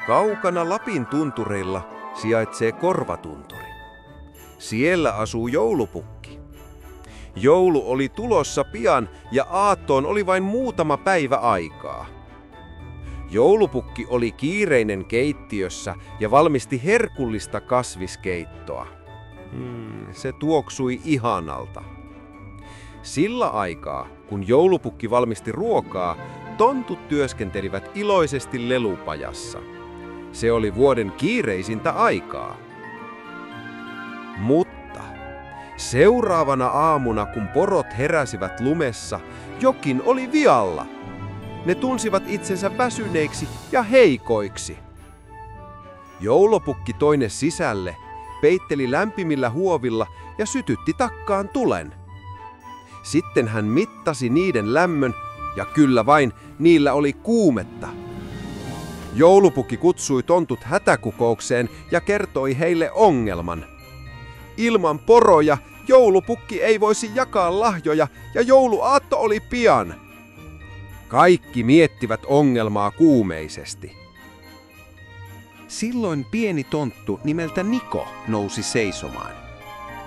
Kaukana Lapin tuntureilla sijaitsee Korvatunturi. Siellä asuu joulupukki. Joulu oli tulossa pian ja aattoon oli vain muutama päivä aikaa. Joulupukki oli kiireinen keittiössä ja valmisti herkullista kasviskeittoa. Se tuoksui ihanalta. Sillä aikaa, kun joulupukki valmisti ruokaa, tontut työskentelivät iloisesti lelupajassa. Se oli vuoden kiireisintä aikaa. Mutta seuraavana aamuna, kun porot heräsivät lumessa, jokin oli vialla. Ne tunsivat itsensä väsyneiksi ja heikoiksi. Joulupukki toi ne sisälle, peitteli lämpimillä huovilla ja sytytti takkaan tulen. Sitten hän mittasi niiden lämmön ja kyllä vain niillä oli kuumetta. Joulupukki kutsui tontut hätäkokoukseen ja kertoi heille ongelman. Ilman poroja joulupukki ei voisi jakaa lahjoja ja jouluaatto oli pian. Kaikki miettivät ongelmaa kuumeisesti. Silloin pieni tonttu nimeltä Niko nousi seisomaan.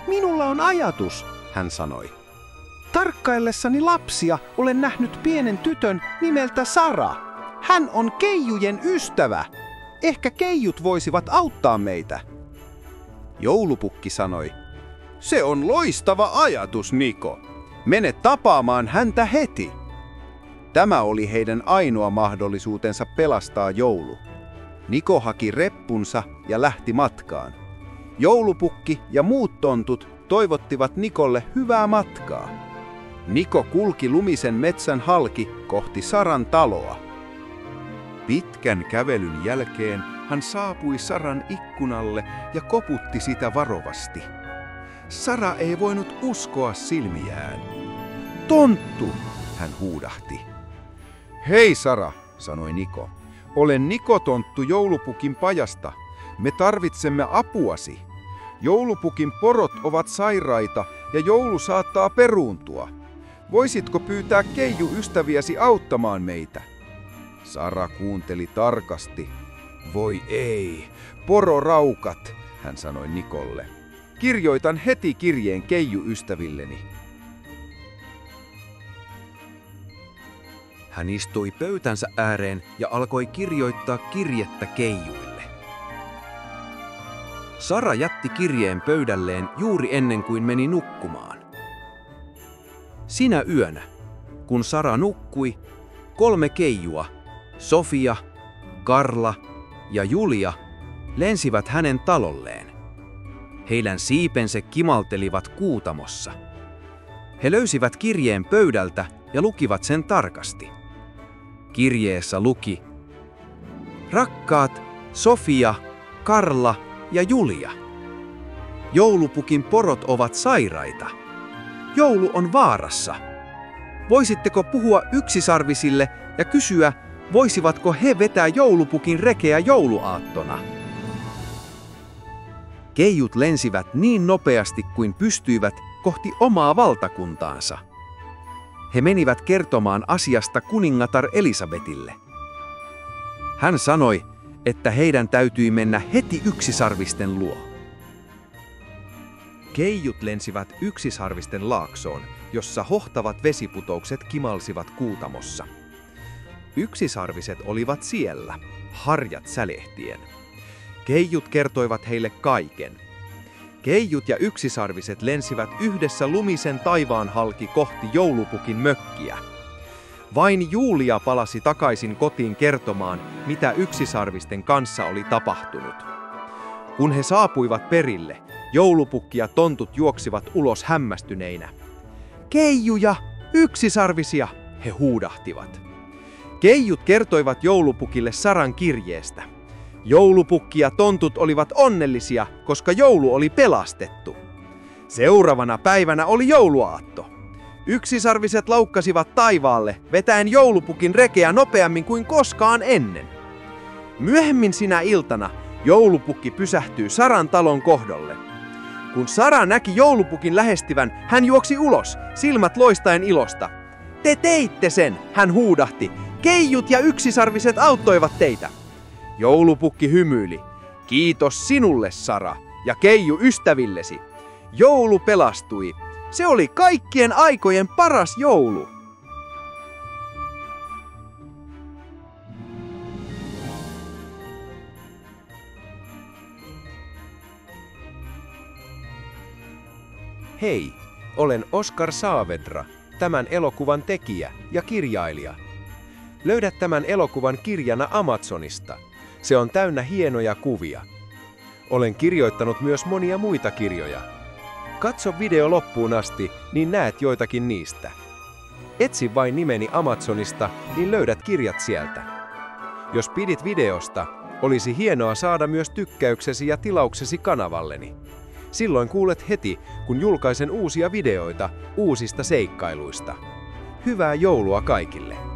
Minulla on ajatus, hän sanoi. Tarkkaillessani lapsia olen nähnyt pienen tytön nimeltä Sara. Hän on keijujen ystävä. Ehkä keijut voisivat auttaa meitä. Joulupukki sanoi, se on loistava ajatus, Niko. Mene tapaamaan häntä heti. Tämä oli heidän ainoa mahdollisuutensa pelastaa joulu. Niko haki reppunsa ja lähti matkaan. Joulupukki ja muut tontut toivottivat Nikolle hyvää matkaa. Niko kulki lumisen metsän halki kohti Saran taloa. Pitkän kävelyn jälkeen hän saapui Saran ikkunalle ja koputti sitä varovasti. Sara ei voinut uskoa silmiään. Tonttu, hän huudahti. Hei Sara, sanoi Niko. Olen Niko tonttu joulupukin pajasta. Me tarvitsemme apuasi. Joulupukin porot ovat sairaita ja joulu saattaa peruuntua. Voisitko pyytää keiju-ystäviäsi auttamaan meitä? Sara kuunteli tarkasti. Voi ei, pororaukat, hän sanoi Nikolle. Kirjoitan heti kirjeen keiju-ystävilleni. Hän istui pöytänsä ääreen ja alkoi kirjoittaa kirjettä keijuille. Sara jätti kirjeen pöydälleen juuri ennen kuin meni nukkumaan. Sinä yönä, kun Sara nukkui, 3 keijua, Sofia, Karla ja Julia, lensivät hänen talolleen. Heidän siipensä kimaltelivat kuutamossa. He löysivät kirjeen pöydältä ja lukivat sen tarkasti. Kirjeessä luki: Rakkaat Sofia, Karla ja Julia. Joulupukin porot ovat sairaita. Joulu on vaarassa. Voisitteko puhua yksisarvisille ja kysyä, voisivatko he vetää joulupukin rekeä jouluaattona? Keijut lensivät niin nopeasti kuin pystyivät kohti omaa valtakuntaansa. He menivät kertomaan asiasta kuningatar Elisabetille. Hän sanoi, että heidän täytyi mennä heti yksisarvisten luo. Keijut lensivät yksisarvisten laaksoon, jossa hohtavat vesiputoukset kimalsivat kuutamossa. Yksisarviset olivat siellä, harjat sälehtien. Keijut kertoivat heille kaiken. Keijut ja yksisarviset lensivät yhdessä lumisen taivaan halki kohti joulupukin mökkiä. Vain Julia palasi takaisin kotiin kertomaan, mitä yksisarvisten kanssa oli tapahtunut. Kun he saapuivat perille, joulupukki ja tontut juoksivat ulos hämmästyneinä. Keijuja, yksisarvisia, he huudahtivat. Keijut kertoivat joulupukille Saran kirjeestä. Joulupukki ja tontut olivat onnellisia, koska joulu oli pelastettu. Seuraavana päivänä oli jouluaatto. Yksisarviset laukkasivat taivaalle, vetäen joulupukin rekeä nopeammin kuin koskaan ennen. Myöhemmin sinä iltana joulupukki pysähtyi Saran talon kohdalle. Kun Sara näki joulupukin lähestyvän, hän juoksi ulos, silmät loistaen ilosta. Te teitte sen, hän huudahti. Keijut ja yksisarviset auttoivat teitä. Joulupukki hymyili. Kiitos sinulle, Sara, ja Keiju ystävillesi. Joulu pelastui. Se oli kaikkien aikojen paras joulu. Hei, olen Oskar Saavedra, tämän elokuvan tekijä ja kirjailija. Löydät tämän elokuvan kirjana Amazonista. Se on täynnä hienoja kuvia. Olen kirjoittanut myös monia muita kirjoja. Katso video loppuun asti, niin näet joitakin niistä. Etsi vain nimeni Amazonista, niin löydät kirjat sieltä. Jos pidit videosta, olisi hienoa saada myös tykkäyksesi ja tilauksesi kanavalleni. Silloin kuulet heti, kun julkaisen uusia videoita uusista seikkailuista. Hyvää joulua kaikille!